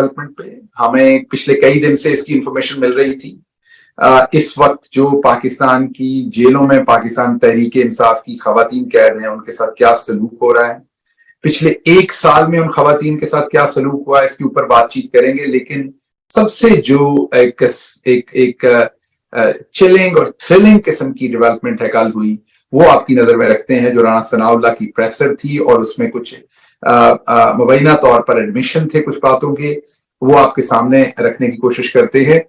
Development पे। हमें पिछले कई दिन से इसकी इंफॉर्मेशन मिल रही थी। इस वक्त जो पाकिस्तान की जेलों में पाकिस्तान तहरीक इंसाफ की खवातीन कैद हैं, उनके साथ क्या सलूक हो रहा है, पिछले 1 साल में उन खवातीन के साथ क्या सलूक हुआ, इसके ऊपर बातचीत करेंगे। लेकिन सबसे जो एक चिलिंग और थ्रिलिंग किस्म की डेवलपमेंट है कल हुई, वो आपकी नजर में रखते हैं। जो राना सनाउल्लाह की प्रेसर थी और उसमें कुछ मुबैना तौर पर एडमिशन थे कुछ बातों के, वो आपके सामने रखने की कोशिश करते हैं।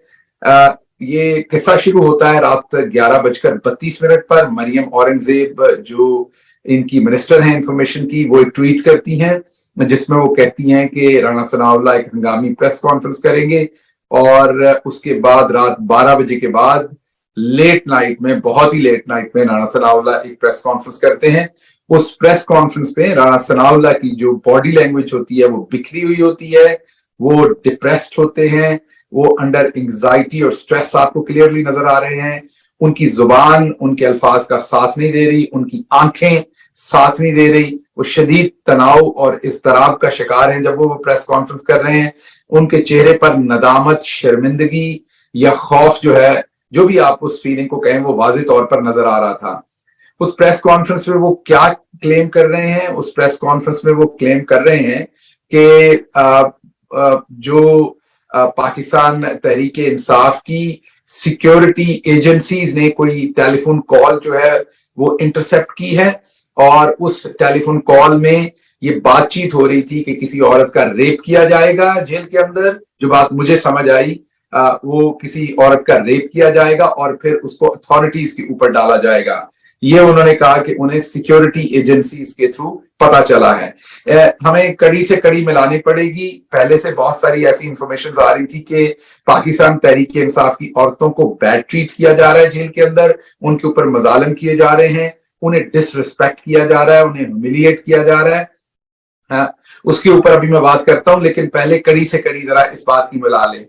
ये किस्सा शुरू होता है रात 11:32 पर। मरियम औरंगजेब जो इनकी मिनिस्टर हैं इंफॉर्मेशन की, वो एक ट्वीट करती हैं जिसमें वो कहती हैं कि राना सनाउल्लाह एक हंगामी प्रेस कॉन्फ्रेंस करेंगे, और उसके बाद रात 12 बजे के बाद लेट नाइट में, बहुत ही लेट नाइट में, राना सनाउल्लाह एक प्रेस कॉन्फ्रेंस करते हैं। उस प्रेस कॉन्फ्रेंस पे राना सनाउल्लाह की जो बॉडी लैंग्वेज होती है वो बिखरी हुई होती है, वो डिप्रेस्ड होते हैं, वो अंडर एंग्जाइटी और स्ट्रेस आपको क्लियरली नजर आ रहे हैं। उनकी जुबान उनके अल्फाज का साथ नहीं दे रही, उनकी आंखें साथ नहीं दे रही, वो शदीद तनाव और इज़्तिराब का शिकार हैं जब वो प्रेस कॉन्फ्रेंस कर रहे हैं। उनके चेहरे पर नदामत, शर्मिंदगी या खौफ जो है, जो भी आप उस फीलिंग को कहें, वो वाज़ेह तौर पर नजर आ रहा था। उस प्रेस कॉन्फ्रेंस में वो क्या क्लेम कर रहे हैं? उस प्रेस कॉन्फ्रेंस में वो क्लेम कर रहे हैं कि जो पाकिस्तान तहरीक इंसाफ की सिक्योरिटी एजेंसीज ने कोई टेलीफोन कॉल जो है वो इंटरसेप्ट की है, और उस टेलीफोन कॉल में ये बातचीत हो रही थी कि किसी औरत का रेप किया जाएगा जेल के अंदर। जो बात मुझे समझ आई, वो किसी औरत का रेप किया जाएगा और फिर उसको अथॉरिटीज के ऊपर डाला जाएगा। ये उन्होंने कहा कि उन्हें सिक्योरिटी एजेंसीज के थ्रू पता चला है। हमें कड़ी से कड़ी मिलानी पड़ेगी। पहले से बहुत सारी ऐसी इंफॉर्मेशन आ रही थी कि पाकिस्तान तहरीक इंसाफ की औरतों को बैड ट्रीट किया जा रहा है जेल के अंदर, उनके ऊपर मजालिम किए जा रहे हैं, उन्हें डिसरिस्पेक्ट किया जा रहा है, उन्हें ह्यूमिलिएट किया जा रहा है। उसके ऊपर अभी मैं बात करता हूं, लेकिन पहले कड़ी से कड़ी जरा इस बात की मिला लें।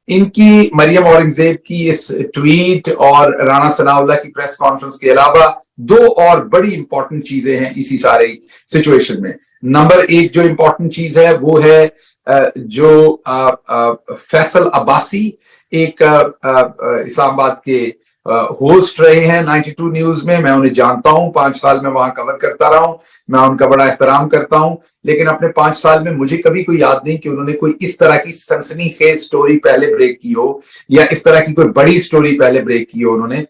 इनकी मरियम औरंगजेब की इस ट्वीट और राना सनाउल्लाह की प्रेस कॉन्फ्रेंस के अलावा दो और बड़ी इंपॉर्टेंट चीजें हैं इसी सारे सिचुएशन में। नंबर एक जो इंपॉर्टेंट चीज है वो है जो फैसल अब्बासी, एक इस्लामाबाद के होस्ट रहे हैं 92 न्यूज में। मैं उन्हें जानता हूं, 5 साल में वहां कवर करता रहा हूं, मैं उनका बड़ा एहतराम करता हूं। लेकिन अपने 5 साल में मुझे कभी कोई याद नहीं कि उन्होंने कोई इस तरह की सनसनीखेज स्टोरी पहले ब्रेक की हो, या इस तरह की कोई बड़ी स्टोरी पहले ब्रेक की हो उन्होंने।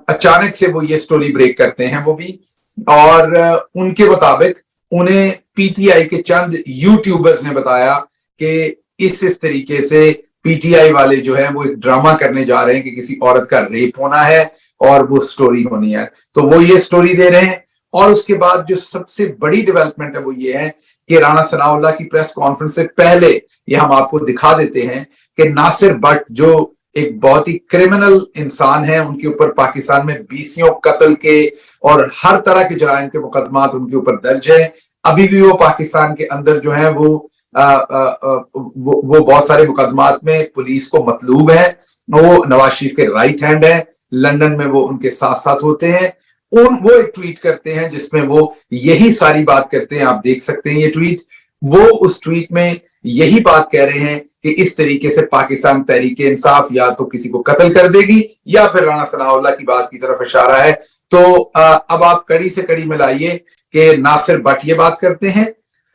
अचानक से वो ये स्टोरी ब्रेक करते हैं वो भी, और उनके मुताबिक उन्हें पीटीआई के चंद यूट्यूबर्स ने बताया कि इस तरीके से पीटीआई वाले जो है वो एक ड्रामा करने जा रहे हैं कि किसी औरत का रेप होना है और वो स्टोरी होनी है, तो वो ये स्टोरी दे रहे हैं। और उसके बाद जो सबसे बड़ी डेवलपमेंट है वो ये है कि राना सनाउल्लाह की प्रेस कॉन्फ्रेंस से पहले ये हम आपको दिखा देते हैं कि नासिर भट्ट, जो एक बहुत ही क्रिमिनल इंसान है, उनके ऊपर पाकिस्तान में 20 कत्ल के और हर तरह के जराइम के मुकदमात उनके ऊपर दर्ज है। अभी भी वो पाकिस्तान के अंदर जो है वो बहुत सारे मुकदमात में पुलिस को मतलूब है। वो नवाज शरीफ के राइट हैंड है, लंदन में वो उनके साथ साथ होते हैं। वो एक ट्वीट करते हैं जिसमें वो यही सारी बात करते हैं, आप देख सकते हैं ये ट्वीट। वो उस ट्वीट में यही बात कह रहे हैं कि इस तरीके से पाकिस्तान तहरीक इंसाफ या तो किसी को कत्ल कर देगी या फिर राना सनाउल्लाह की बात की तरफ इशारा है। तो अब आप कड़ी से कड़ी मिलाइए कि नासिर भट्ट ये बात करते हैं,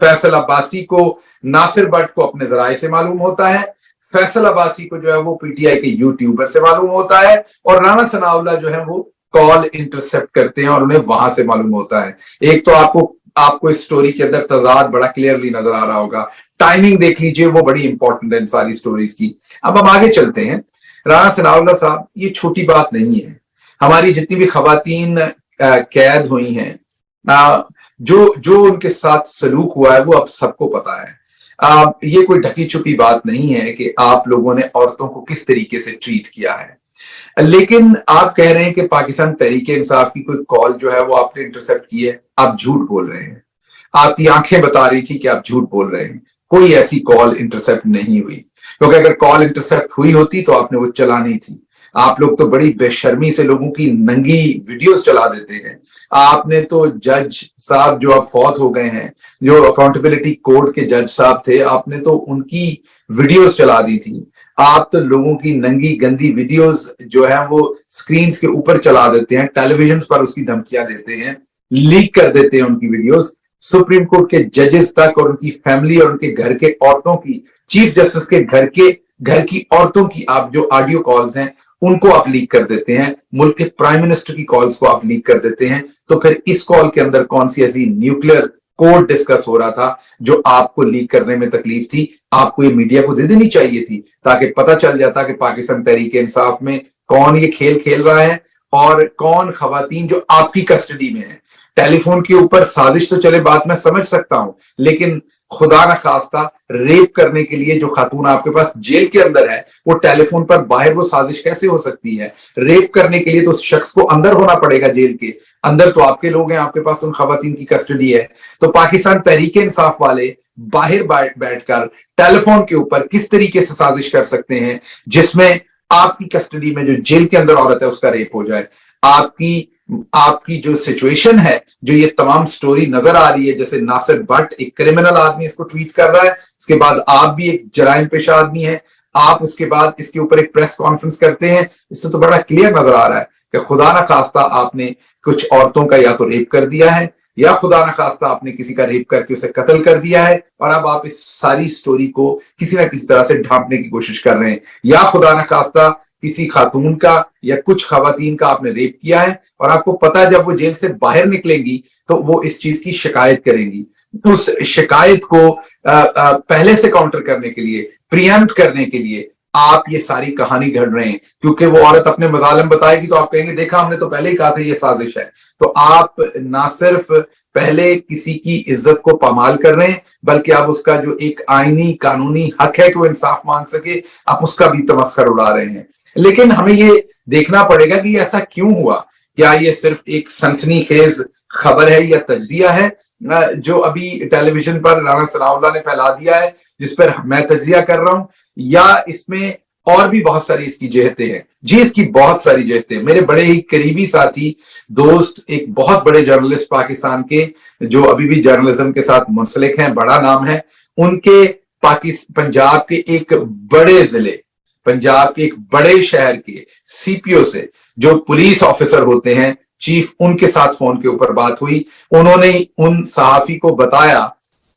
फैसल अब्बासी को, नासिर भट्ट को अपने जराए से मालूम होता है, फैसल अब्बासी को जो है वो पीटीआई के यूट्यूबर से मालूम होता है, और राना सनाउल्लाह जो है वो कॉल इंटरसेप्ट करते हैं और उन्हें वहां से मालूम होता है। एक तो आपको इस स्टोरी के अंदर तजाद बड़ा क्लियरली नजर आ रहा होगा। टाइमिंग देख लीजिए, वो बड़ी इंपॉर्टेंट है इन सारी स्टोरीज की। अब हम आगे चलते हैं। राना सनाउल्लाह साहब, ये छोटी बात नहीं है। हमारी जितनी भी खवातीन कैद हुई हैं, जो उनके साथ सलूक हुआ है वो अब सबको पता है। ये कोई ढकी छुपी बात नहीं है कि आप लोगों ने औरतों को किस तरीके से ट्रीट किया है। लेकिन आप कह रहे हैं कि पाकिस्तान तहरीक इंसाफ की कोई कॉल जो है वो आपने इंटरसेप्ट की है। आप झूठ बोल रहे हैं, आपकी आंखें बता रही थी कि आप झूठ बोल रहे हैं। कोई ऐसी कॉल इंटरसेप्ट नहीं हुई, क्योंकि अगर कॉल इंटरसेप्ट हुई होती तो आपने वो चलानी थी। आप लोग तो बड़ी बेशर्मी से लोगों की नंगी वीडियोस चला देते हैं। आपने तो जज साहब जो अब फौत हो गए हैं, जो अकाउंटेबिलिटी कोड के जज साहब थे, आपने तो उनकी वीडियोस चला दी थी। आप तो लोगों की नंगी गंदी वीडियोस जो है वो स्क्रीन के ऊपर चला देते हैं, टेलीविजन पर उसकी धमकियां देते हैं, लीक कर देते हैं उनकी वीडियोस। सुप्रीम कोर्ट के जजेस तक और उनकी फैमिली और उनके घर के औरतों की, चीफ जस्टिस के घर की औरतों की आप जो ऑडियो कॉल्स हैं उनको आप लीक कर देते हैं, मुल्क के प्राइम मिनिस्टर की कॉल्स को आप लीक कर देते हैं। तो फिर इस कॉल के अंदर कौन सी ऐसी न्यूक्लियर कोड डिस्कस हो रहा था जो आपको लीक करने में तकलीफ थी? आपको ये मीडिया को दे देनी चाहिए थी ताकि पता चल जाता कि पाकिस्तान तहरीक इंसाफ में कौन ये खेल खेल रहा है और कौन खवातीन जो आपकी कस्टडी में है। टेलीफोन के ऊपर साजिश तो चले बात मैं समझ सकता हूं, लेकिन खुदा न खास्ता रेप करने के लिए जो खातून आपके पास जेल के अंदर है, वो टेलीफोन पर बाहर वो साजिश कैसे हो सकती है? रेप करने के लिए तो उस शख्स को अंदर होना पड़ेगा, जेल के अंदर तो आपके लोग हैं, आपके पास उन खवातीन की कस्टडी है। तो पाकिस्तान तहरीक इंसाफ वाले बाहर बैठकर टेलीफोन के ऊपर किस तरीके से साजिश कर सकते हैं जिसमें आपकी कस्टडी में जो जेल के अंदर औरत है उसका रेप हो जाए? आपकी जो सिचुएशन है, जो ये तमाम स्टोरी नजर आ रही है, जैसे नासिर भट्ट एक क्रिमिनल आदमी इसको ट्वीट कर रहा है, उसके बाद आप भी एक जराइम पेशा आदमी है, आप उसके बाद इसके ऊपर एक प्रेस कॉन्फ्रेंस करते हैं। इससे तो बड़ा क्लियर नजर आ रहा है कि खुदा ना खास्ता आपने कुछ औरतों का या तो रेप कर दिया है या खुदा ना खास्ता आपने किसी का रेप करके उसे कत्ल कर दिया है, और अब आप इस सारी स्टोरी को किसी ना किसी तरह से ढांपने की कोशिश कर रहे हैं। या खुदा ना खास्ता किसी खातून का या कुछ खवातीन का आपने रेप किया है और आपको पता है जब वो जेल से बाहर निकलेंगी तो वो इस चीज की शिकायत करेंगी। उस शिकायत को पहले से काउंटर करने के लिए, प्रिएम्प्ट करने के लिए आप ये सारी कहानी गढ़ रहे हैं, क्योंकि वो औरत अपने मजालिम बताएगी तो आप कहेंगे देखा हमने तो पहले ही कहा था ये साजिश है। तो आप ना सिर्फ पहले किसी की इज्जत को पामाल कर रहे हैं, बल्कि आप उसका जो एक आईनी कानूनी हक है कि वो इंसाफ मांग सके, आप उसका भी तमस्खर उड़ा रहे हैं। लेकिन हमें ये देखना पड़ेगा कि ऐसा क्यों हुआ। क्या ये सिर्फ एक सनसनीखेज खबर है या तज्जिया है जो अभी टेलीविजन पर राणा सनाउल्लाह ने फैला दिया है, जिस पर मैं तज्जिया कर रहा हूं, या इसमें और भी बहुत सारी इसकी जहतें हैं? जी, इसकी बहुत सारी जहतें। मेरे बड़े ही करीबी साथी दोस्त, एक बहुत बड़े जर्नलिस्ट पाकिस्तान के जो अभी भी जर्नलिज्म के साथ मुंसलिक हैं, बड़ा नाम है, उनके पंजाब के एक बड़े जिले, पंजाब के एक बड़े शहर के सीपीओ से जो पुलिस ऑफिसर होते हैं, चीफ, उनके साथ फोन के ऊपर बात हुई। उन्होंने उन सहाफी को बताया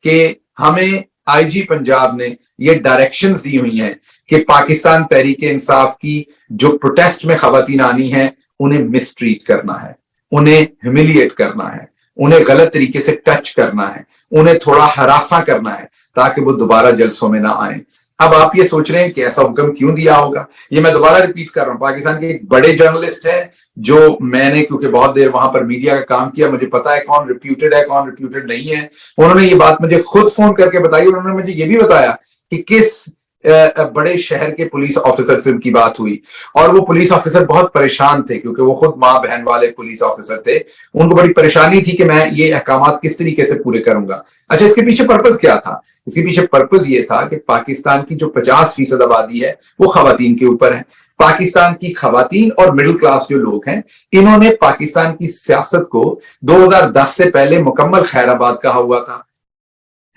कि हमें आईजी पंजाब ने ये डायरेक्शंस दी हुई हैं कि पाकिस्तान तहरीक इंसाफ की जो प्रोटेस्ट में खवातीन आनी है उन्हें मिसट्रीट करना है, उन्हें ह्यूमिलिएट करना है, उन्हें गलत तरीके से टच करना है, उन्हें थोड़ा हरासा करना है ताकि वो दोबारा जलसों में ना आए। अब आप ये सोच रहे हैं कि ऐसा हुक्म क्यों दिया होगा? ये मैं दोबारा रिपीट कर रहा हूं, पाकिस्तान के एक बड़े जर्नलिस्ट है जो मैंने, क्योंकि बहुत देर वहां पर मीडिया का काम किया, मुझे पता है कौन रिप्यूटेड है कौन रिप्यूटेड नहीं है। उन्होंने ये बात मुझे खुद फोन करके बताई, और उन्होंने मुझे ये भी बताया कि किस बड़े शहर के पुलिस ऑफिसर से उनकी बात हुई, और वो पुलिस ऑफिसर बहुत परेशान थे क्योंकि वो खुद माँ बहन वाले पुलिस ऑफिसर थे। उनको बड़ी परेशानी थी कि मैं ये अहकामात किस तरीके से पूरे करूंगा। अच्छा, इसके पीछे पर्पस क्या था? इसके पीछे पर्पस ये था कि पाकिस्तान की जो 50% आबादी है वो खवातीन के ऊपर है। पाकिस्तान की खवातीन और मिडिल क्लास जो लोग हैं, इन्होंने पाकिस्तान की सियासत को 2010 से पहले मुकम्मल खैराबाद कहा हुआ था।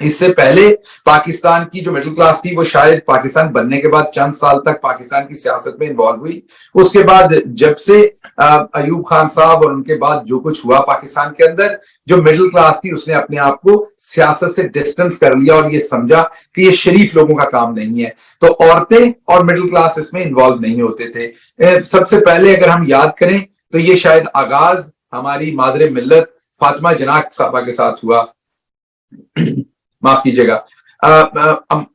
इससे पहले पाकिस्तान की जो मिडिल क्लास थी वो शायद पाकिस्तान बनने के बाद चंद साल तक पाकिस्तान की सियासत में इन्वॉल्व हुई। उसके बाद जब से अयूब खान साहब और उनके बाद जो कुछ हुआ पाकिस्तान के अंदर, जो मिडिल क्लास थी उसने अपने आप को सियासत से डिस्टेंस कर लिया और ये समझा कि ये शरीफ लोगों का काम नहीं है, तो औरतें और मिडिल क्लास इसमें इन्वॉल्व नहीं होते थे। सबसे पहले अगर हम याद करें तो ये शायद आगाज हमारी मादरे मिल्लत फातिमा जना साहबा के साथ हुआ, माफ कीजिएगा,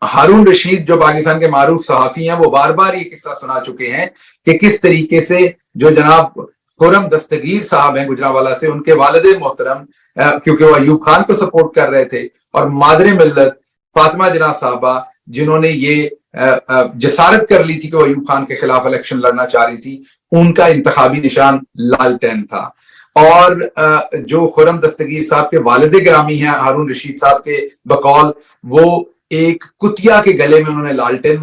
हारून रशीद जो पाकिस्तान के मारूफ सहाफी हैं, वो बार बार ये किस्सा सुना चुके हैं कि किस तरीके से जो जनाब खुरम दस्तगीर साहब हैं गुजरांवाला से, उनके वालिद मोहतरम, क्योंकि वो अयूब खान को सपोर्ट कर रहे थे, और मादरे मिल्लत फातिमा जना साहबा जिन्होंने ये जसारत कर ली थी कि वो अयूब खान के खिलाफ इलेक्शन लड़ना चाह रही थी, उनका इंतखाबी निशान लालटेन था। और जो खुरम दस्तगीर साहब के वालिद ग्रामी हैं हारून रशीद साहब के बकौल, वो एक कुतिया के गले में उन्होंने लालटेन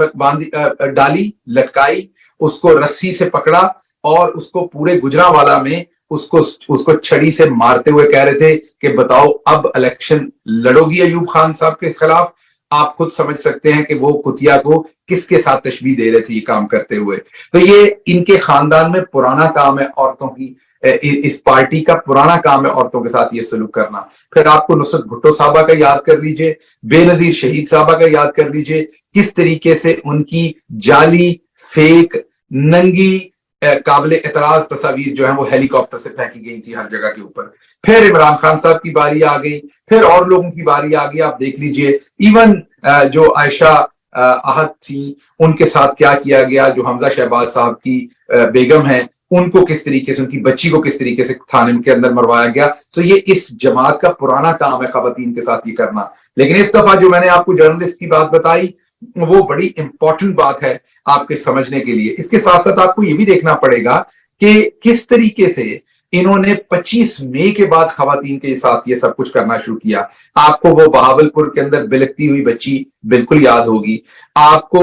डाली, लटकाई, उसको रस्सी से पकड़ा और उसको पूरे गुजरांवाला में उसको उसको छड़ी से मारते हुए कह रहे थे कि बताओ अब इलेक्शन लड़ोगी अयूब खान साहब के खिलाफ। आप खुद समझ सकते हैं कि वो कुतिया को किसके साथ तशबीह दे रहे थे ये काम करते हुए। तो ये इनके खानदान में पुराना काम है औरतों की, इस पार्टी का पुराना काम है औरतों के साथ ये सलूक करना। फिर आपको नुसरत भुट्टो साहबा का याद कर लीजिए, बेनजीर शहीद साहबा का याद कर लीजिए, किस तरीके से उनकी जाली, फेक, नंगी, काबिल एतराज तस्वीर जो है वो हेलीकॉप्टर से फेंकी गई थी हर जगह के ऊपर। फिर इमरान खान साहब की बारी आ गई, फिर और लोगों की बारी आ गई। आप देख लीजिए इवन जो आयशा आहत थी उनके साथ क्या किया गया, जो हमजा शहबाज साहब की बेगम है उनको किस तरीके से, उनकी बच्ची को किस तरीके से थाने के अंदर मरवाया गया। तो ये इस जमात का पुराना काम है खवातीन के साथ ये करना। लेकिन इस दफा जो मैंने आपको जर्नलिस्ट की बात बताई वो बड़ी इंपॉर्टेंट बात है आपके समझने के लिए। इसके साथ साथ आपको ये भी देखना पड़ेगा कि किस तरीके से इन्होंने 25 मई के बाद खवातीन के साथ ये सब कुछ करना शुरू किया। आपको वो बहावलपुर के अंदर बिलखती हुई बच्ची बिल्कुल याद होगी। आपको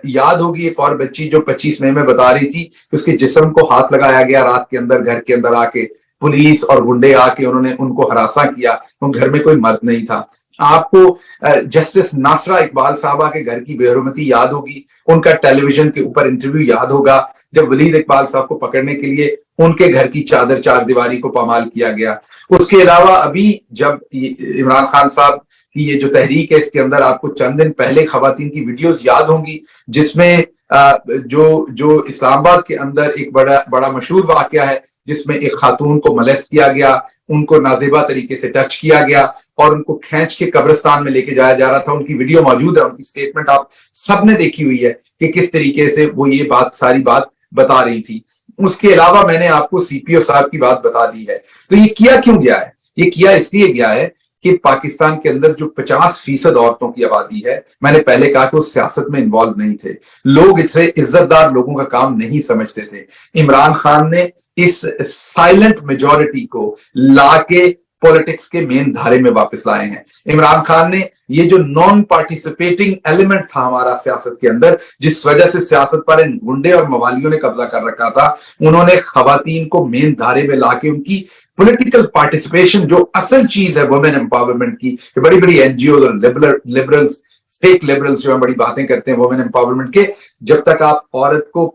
याद होगी एक और बच्ची जो 25 मई में बता रही थी कि उसके जिस्म को हाथ लगाया गया रात के अंदर, घर के अंदर आके पुलिस और गुंडे आके उन्होंने उनको हरासा किया, तो घर में कोई मर्द नहीं था। आपको जस्टिस नासरा इकबाल साहबा के घर की बेहरमती याद होगी, उनका टेलीविजन के ऊपर इंटरव्यू याद होगा जब वलीद इकबाल साहब को पकड़ने के लिए उनके घर की चादर चार दीवारी को पामाल किया गया। उसके अलावा अभी जब इमरान खान साहब की ये जो तहरीक है इसके अंदर आपको चंद दिन पहले खवातीन की वीडियोस याद होंगी जिसमें जो इस्लामाबाद के अंदर एक बड़ा मशहूर वाकया है जिसमें एक खातून को मोलेस्ट किया गया, उनको नाजेबा तरीके से टच किया गया और उनको खींच के कब्रिस्तान में लेके जाया जा रहा था। उनकी वीडियो मौजूद है, उनकी स्टेटमेंट आप सबने देखी हुई है कि किस तरीके से वो ये सारी बात बता रही थी। उसके अलावा मैंने आपको सीपीओ साहब की बात बता दी है। तो ये किया क्यों गया है? ये किया इसलिए गया है कि पाकिस्तान के अंदर जो 50% औरतों की आबादी है, मैंने पहले कहा कि वो सियासत में इन्वॉल्व नहीं थे, लोग इसे इज्जतदार लोगों का काम नहीं समझते थे। इमरान खान ने इस साइलेंट मेजॉरिटी को लाके पॉलिटिक्स के मेन धारे में वापस लाए हैं। इमरान खान ने ये जो नॉन पार्टिसिपेटिंग एलिमेंट था हमारा सियासत के अंदर, जिस वजह से सियासत पर इन गुंडे और मवालियों ने कब्जा कर रखा था, उन्होंने खवातीन को मेन धारे में लाके उनकी पॉलिटिकल पार्टिसिपेशन, जो असल चीज है वुमेन एम्पावरमेंट की, बड़ी बड़ी एनजीओ और लिबरल्स, फेक लिबरल्स जो है बड़ी बातें करते हैं वुमेन एम्पावरमेंट के, जब तक आप औरत को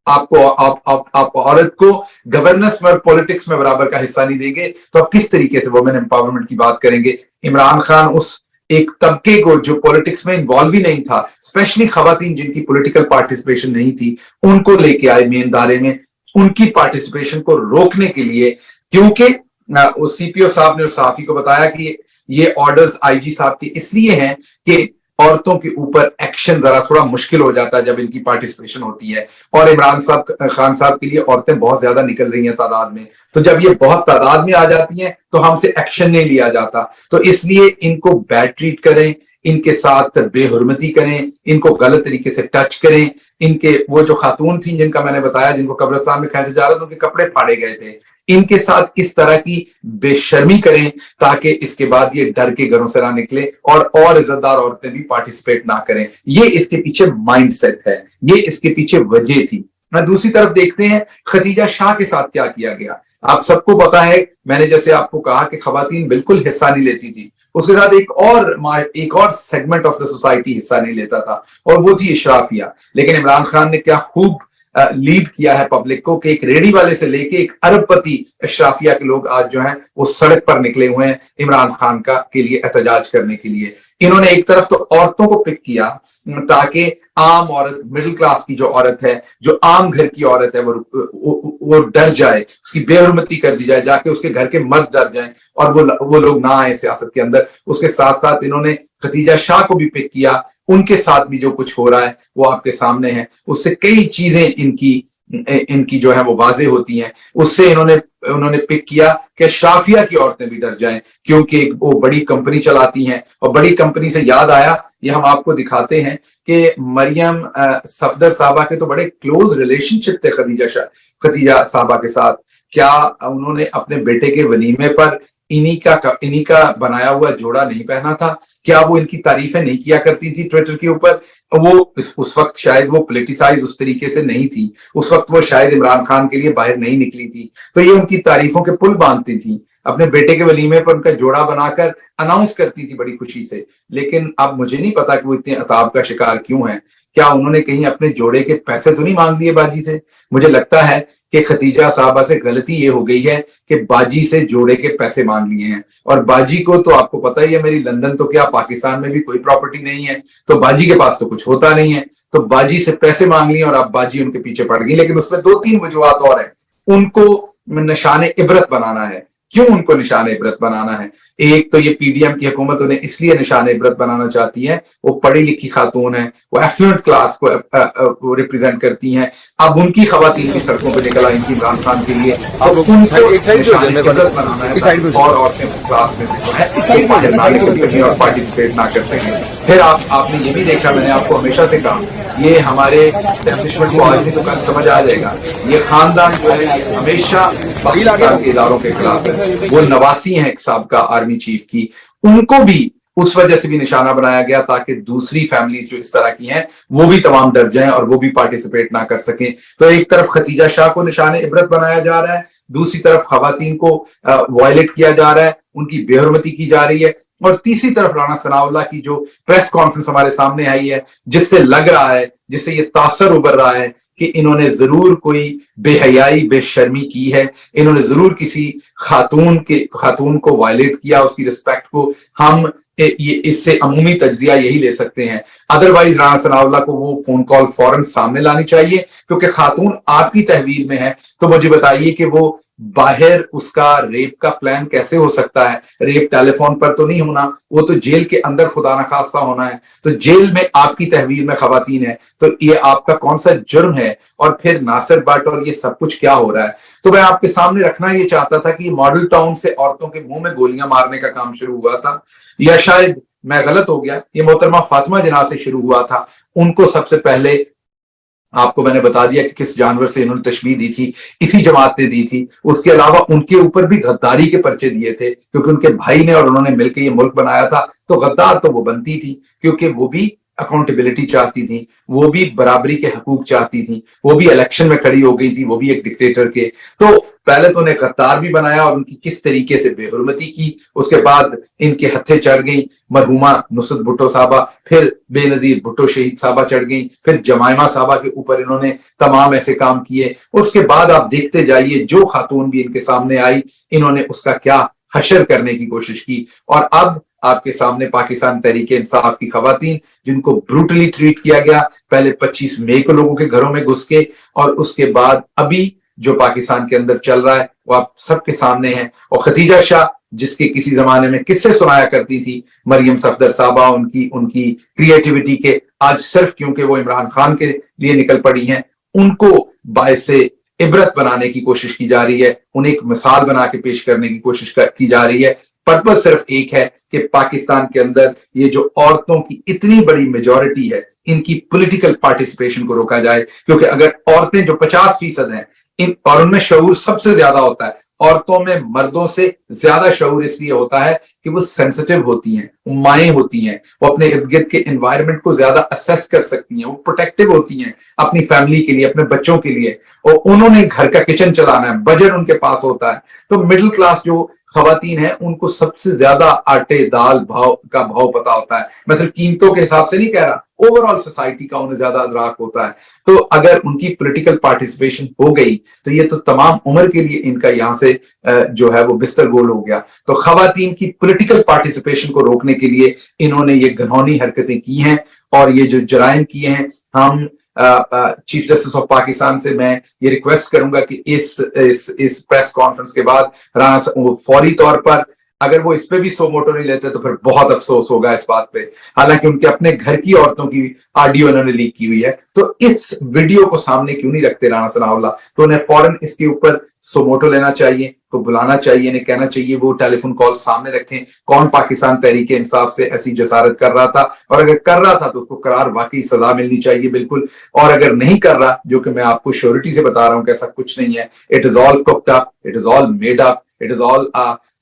आप औरत को गवर्नेंस में और पॉलिटिक्स में बराबर का हिस्सा नहीं देंगे तो आप किस तरीके से वुमेन एम्पावरमेंट की बात करेंगे। इमरान खान उस एक तबके को जो पॉलिटिक्स में इन्वॉल्व ही नहीं था, स्पेशली खवातीन जिनकी पॉलिटिकल पार्टिसिपेशन नहीं थी, उनको लेके आए मेन दायरे में, उनकी पार्टिसिपेशन को रोकने के लिए। क्योंकि सीपीओ साहब ने उस सहाफी को बताया कि ये ऑर्डर्स आईजी साहब के इसलिए हैं कि औरतों के ऊपर एक्शन जरा थोड़ा मुश्किल हो जाता है जब इनकी पार्टिसिपेशन होती है, और इमरान खान साहब के लिए औरतें बहुत ज्यादा निकल रही हैं तादाद में, तो जब ये बहुत तादाद में आ जाती हैं तो हमसे एक्शन नहीं लिया जाता। तो इसलिए इनको बैड ट्रीट करें, इनके साथ बेहुरमती करें, इनको गलत तरीके से टच करें। इनके वो जो खातून थी जिनका मैंने बताया, जिनको कब्रिस्तान में खींचा जा रहा था, उनके कपड़े फाड़े गए थे, इनके साथ इस तरह की बेशर्मी करें ताकि इसके बाद ये डर के घरों से ना निकले और इज्जतदार औरतें भी पार्टिसिपेट ना करें। ये इसके पीछे माइंडसेट है, ये इसके पीछे वजह थी। दूसरी तरफ देखते हैं खतीजा शाह के साथ क्या किया गया। आप सबको पता है, मैंने जैसे आपको कहा कि खवातीन बिल्कुल हिस्सा नहीं लेती थी, उसके साथ एक और सेगमेंट ऑफ द सोसाइटी हिस्सा नहीं लेता था, और वो थी इशराफिया। लेकिन इमरान खान ने क्या खूब लीड किया है पब्लिक को कि एक रेडी वाले से लेके एक अरबपति इशराफिया के लोग आज जो हैं वो सड़क पर निकले हुए हैं इमरान खान के लिए एहतजाज करने के लिए। इन्होंने एक तरफ तो औरतों को पिक किया ताकि आम औरत, मिडिल क्लास की जो औरत है, जो आम घर की औरत है, वो डर जाए, उसकी बेहुरमती कर दी जाए, जाके उसके घर के मर्द डर जाएं और वो लोग ना आए सियासत के अंदर। उसके साथ साथ इन्होंने खतीजा शाह को भी पिक किया, उनके साथ भी जो कुछ हो रहा है वो आपके सामने है, उससे कई चीजें इनकी जो है वो वाजे होती हैं। उससे उन्होंने पिक किया कि शाफिया की औरतें भी डर जाएं क्योंकि वो बड़ी कंपनी चलाती हैं, और बड़ी कंपनी से याद आया, ये हम आपको दिखाते हैं कि मरियम सफदर साहबा के तो बड़े क्लोज रिलेशनशिप थे खतीजा साहबा के साथ। क्या उन्होंने अपने बेटे के वलीमे पर इन्हीं का बनाया हुआ जोड़ा नहीं पहना था? क्या वो इनकी तारीफें नहीं किया करती थी ट्विटर के ऊपर? वो उस वक्त शायद वो पॉलिटिसाइज उस तरीके से नहीं थी, उस वक्त वो शायद इमरान खान के लिए बाहर नहीं निकली थी, तो ये उनकी तारीफों के पुल बांधती थी, अपने बेटे के वलीमे पर उनका जोड़ा बनाकर अनाउंस करती थी बड़ी खुशी से। लेकिन अब मुझे नहीं पता कि वो इतने अताब का शिकार क्यों है। क्या उन्होंने कहीं अपने जोड़े के पैसे तो नहीं मांग लिए बाजी से? मुझे लगता है कि खतीजा साहबा से गलती ये हो गई है कि बाजी से जोड़े के पैसे मांग लिए हैं। और बाजी को तो आपको पता ही है, मेरी लंदन तो क्या पाकिस्तान में भी कोई प्रॉपर्टी नहीं है, तो बाजी के पास तो कुछ होता नहीं है, तो बाजी से पैसे मांग लिए और अब बाजी उनके पीछे पड़ गई। लेकिन उसमें 2-3 वजूहत और है। उनको निशाने इबरत बनाना है। क्यों उनको निशान इबरत बनाना है? एक तो ये पीडीएम की हुकूमत उन्हें इसलिए निशान इबरत बनाना चाहती है, वो पढ़ी लिखी खातून है, वो एफ्लुएंट क्लास को रिप्रेजेंट करती हैं। अब उनकी खवातीन भी सड़कों पर निकल आई थी इमरान खान के लिए, अब उनको निशान इबरत बनाना है और औरतें उस क्लास में से जो है बाहर ना निकल सकें और पार्टिसिपेट ना कर सकें। फिर आपने ये भी देखा, मैंने आपको हमेशा से कहा, ये हमारे एस्टेब्लिशमेंट को आज भी तो कल समझ आ जाएगा, ये खानदान जो है हमेशा पाकिस्तान के इदारों के खिलाफ है। वो नवासी हैं एक साहब आर्मी चीफ की, उनको भी उस वजह से भी निशाना बनाया गया ताकि दूसरी फैमिलीज जो इस तरह की हैं वो भी तमाम डर जाएं और वो भी पार्टिसिपेट ना कर सकें। तो एक तरफ खतीजा शाह को निशाने इबरत बनाया जा रहा है, दूसरी तरफ खवातीन को वायलेट किया जा रहा है, उनकी बेहरमती की जा रही है, और तीसरी तरफ राना सनाउल्लाह की जो प्रेस कॉन्फ्रेंस हमारे सामने आई है, जिससे लग रहा है, जिससे ये तासर उभर रहा है कि इन्होंने जरूर कोई बेहयाई बेशर्मी की है, इन्होंने जरूर किसी खातून को वायलेट किया, उसकी रिस्पेक्ट को हम ये इससे अमूमी तज्जिया यही ले सकते हैं। अदरवाइज राना सनाउल्लाह को वो फोन कॉल फौरन सामने लानी चाहिए, क्योंकि खातून आपकी तहवील में है, तो मुझे बताइए कि वो बाहर उसका रेप का प्लान कैसे हो सकता है? रेप टेलीफोन पर तो नहीं होना, वो तो जेल के अंदर खुदा न खास्ता होना है। तो जेल में आपकी तहवील में खवातीन है, तो ये आपका कौन सा जुर्म है? और फिर नासिर भट्ट और ये सब कुछ क्या हो रहा है? तो मैं आपके सामने रखना ये चाहता था कि मॉडल टाउन से औरतों के मुंह में गोलियां मारने का काम शुरू हुआ था, या शायद मैं गलत हो गया, ये मोहतरमा फातिमा जिन्ना से शुरू हुआ था। उनको सबसे पहले आपको मैंने बता दिया कि किस जानवर से इन्होंने तशबीह दी थी, इसी जमात ने दी थी। उसके अलावा उनके ऊपर भी गद्दारी के पर्चे दिए थे, क्योंकि उनके भाई ने और उन्होंने मिलकर ये मुल्क बनाया था, तो गद्दार तो वो बनती थी, क्योंकि वो भी अकाउंटेबिलिटी चाहती थी, वो भी बराबरी के हकूक चाहती थी, वो भी इलेक्शन में खड़ी हो गई थी, वो भी एक डिक्टेटर के। तो पहले तो उन्हें गद्दार भी बनाया और उनकी किस तरीके से बेहुरमती की, उसके बाद इनके हत्थे चढ़ गई मरहुमा नुसरत भुट्टो साहबा, फिर बेनजीर भुट्टो शहीद साहबा चढ़ गई, फिर जमायमा साहबा के ऊपर इन्होंने तमाम ऐसे काम किए। उसके बाद आप देखते जाइए, जो खातून भी इनके सामने आई, इन्होंने उसका क्या हशर करने की कोशिश की। और अब आपके सामने पाकिस्तान तहरीक इंसाफ की खवातीन, जिनको ब्रूटली ट्रीट किया गया, पहले 25 मई को लोगों के घरों में घुस के, और उसके बाद अभी जो पाकिस्तान के अंदर चल रहा है वो आप सबके सामने है। और खतीजा शाह, जिसके किसी जमाने में किस्से सुनाया करती थी मरियम सफदर साहबा, उनकी क्रिएटिविटी के, आज सिर्फ क्योंकि वो इमरान खान के लिए निकल पड़ी हैं, उनको बायसे इबरत बनाने की कोशिश की जा रही है, उन्हें एक मिसाल बना के पेश करने की कोशिश की जा रही है। पर्पज सिर्फ एक है कि पाकिस्तान के अंदर ये जो औरतों की इतनी बड़ी मेजॉरिटी है, इनकी पॉलिटिकल पार्टिसिपेशन को रोका जाए। क्योंकि अगर औरतें जो 50% हैं, और उनमें शऊर सबसे ज्यादा होता है, औरतों में मर्दों से ज्यादा शऊर इसलिए होता है कि वो सेंसिटिव होती हैं, वो माएँ होती हैं, वो अपने इर्द गिर्द के एनवायरनमेंट को ज्यादा असेस कर सकती हैं, वो प्रोटेक्टिव होती हैं अपनी फैमिली के लिए, अपने बच्चों के लिए, और उन्होंने घर का किचन चलाना है, बजट उनके पास होता है। तो मिडिल क्लास जो खवातीन है, उनको सबसे ज्यादा आटे दाल का भाव पता होता है। मैं सिर्फ कीमतों के हिसाब से नहीं कह रहा, ओवरऑल सोसाइटी का उन्हें ज्यादा अदराक होता है। तो अगर उनकी पॉलिटिकल पार्टिसिपेशन हो गई तो ये तो तमाम उम्र के लिए इनका यहां से जो है वो बिस्तर गोल हो गया। तो खवातीन की पॉलिटिकल पार्टिसिपेशन को रोकने के लिए इन्होंने ये घिनौनी हरकतें की हैं, और ये जो जराइम किए हैं, हम चीफ जस्टिस ऑफ पाकिस्तान से मैं ये रिक्वेस्ट करूंगा कि इस प्रेस कॉन्फ्रेंस के बाद राना फौरी तौर पर, अगर वो इस पे भी सो मोटो नहीं लेते तो फिर बहुत अफसोस होगा इस बात पे। हालांकि उनके अपने घर की औरतों की ऑडियो इन्होंने लीक की हुई है, तो इस वीडियो को सामने क्यों नहीं रखते राना सनाउल्लाह? तो उन्हें फौरन इसके ऊपर सो मोटो लेना चाहिए, को बुलाना चाहिए, इन्हें कहना चाहिए वो टेलीफोन कॉल सामने रखें, कौन पाकिस्तान तहरीक इंसाफ से ऐसी जसारत कर रहा था, और अगर कर रहा था तो उसको करार वाकई सजा मिलनी चाहिए बिल्कुल। और अगर नहीं कर रहा, जो कि मैं आपको श्योरिटी से बता रहा हूं कि ऐसा कुछ नहीं है, it is all cooked up, it is all made up, it is all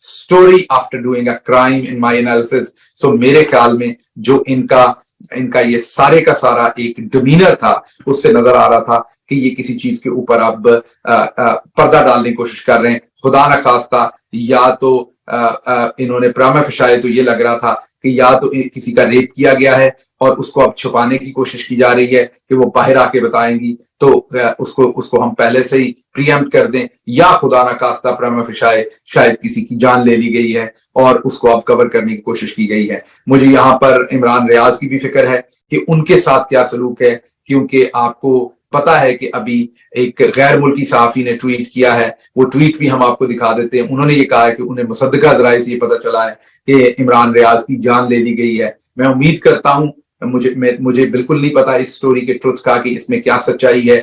story after doing a crime in my analysis. So मेरे ख्याल में जो इनका ये सारे का सारा एक डिमीनर था, उससे नजर आ रहा था कि ये किसी चीज के ऊपर अब पर्दा डालने की कोशिश कर रहे हैं। खुदा न खास्ता या तो इन्होंने प्रामा फिशाए तो ये लग रहा था कि या तो किसी का रेप किया गया है और उसको अब छुपाने की कोशिश की जा रही है कि वो बाहर आके बताएंगी, तो उसको हम पहले से ही प्रीएम्प्ट कर दें, या खुदा ना खास्ता प्रामा फिशाए शायद किसी की जान ले ली गई है और उसको अब कवर करने की कोशिश की गई है। मुझे यहाँ पर इमरान रियाज की भी फिक्र है कि उनके साथ क्या सलूक है, क्योंकि आपको पता है कि अभी एक गैर मुल्की सहाफी ने ट्वीट किया है, वो ट्वीट भी हम आपको दिखा देते हैं। उन्होंने ये कहा है कि उन्हें मुसद्दका जराए से ये पता चला है कि इमरान रियाज की जान ले ली गई है। मैं उम्मीद करता हूं, मुझे बिल्कुल नहीं पता इस स्टोरी के ट्रुथ का कि इसमें क्या सच्चाई है।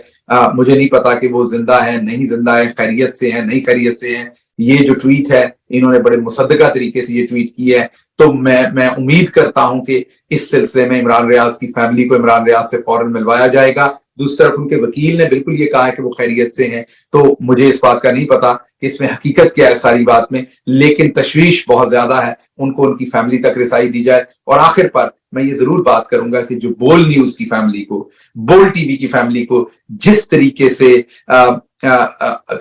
मुझे नहीं पता कि वो जिंदा है नहीं जिंदा है, खैरियत से है नहीं खैरियत से है। ये जो ट्वीट है इन्होंने बड़े मुसद्दका तरीके से ये ट्वीट की है, तो मैं उम्मीद करता हूं कि इस सिलसिले में इमरान रियाज की फैमिली को इमरान रियाज से फौरन मिलवाया जाएगा। दूसरी तरफ उनके वकील ने बिल्कुल ये कहा है कि वो खैरियत से हैं, तो मुझे इस बात का नहीं पता कि इसमें हकीकत क्या है सारी बात में, लेकिन तशवीश बहुत ज्यादा है, उनको उनकी फैमिली तक रिसाई दी जाए। और आखिर पर मैं ये जरूर बात करूंगा कि जो बोल न्यूज की फैमिली को, बोल टीवी की फैमिली को जिस तरीके से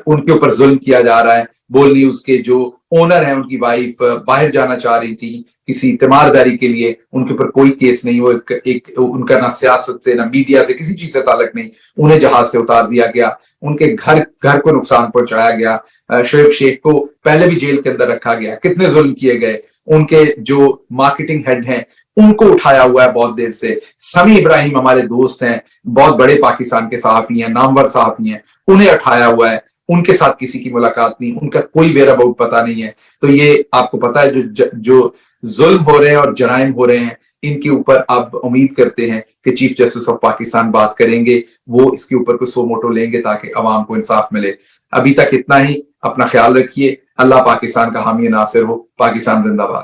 उनके ऊपर जुल्म किया जा रहा है, बोल न्यूज के जो ओनर है उनकी वाइफ बाहर जाना चाह रही थी किसी तीमारदारी के लिए, उनके ऊपर कोई केस नहीं, वो एक उनका ना सियासत से ना मीडिया से किसी चीज से ताल्लुक नहीं, उन्हें जहाज से उतार दिया गया, उनके घर को नुकसान पहुंचाया गया। शोएब शेख को पहले भी जेल के अंदर रखा गया, कितने जुल्म किए गए। उनके जो मार्केटिंग हेड हैं उनको उठाया हुआ है बहुत देर से। समी इब्राहिम हमारे दोस्त हैं, बहुत बड़े पाकिस्तान के सहाफी हैं, नामवर सहाफी हैं, उन्हें उठाया हुआ है, उनके साथ किसी की मुलाकात नहीं, उनका कोई वेयर अबाउट पता नहीं है। तो ये आपको पता है जो जुल्म हो रहे हैं और जराइम हो रहे हैं, इनके ऊपर अब उम्मीद करते हैं कि चीफ जस्टिस ऑफ पाकिस्तान बात करेंगे, वो इसके ऊपर कुछ सो मोटो लेंगे ताकि अवाम को इंसाफ मिले। अभी तक इतना ही, अपना ख्याल रखिए। अल्लाह पाकिस्तान का हामी नासिर हो। पाकिस्तान जिंदाबाद।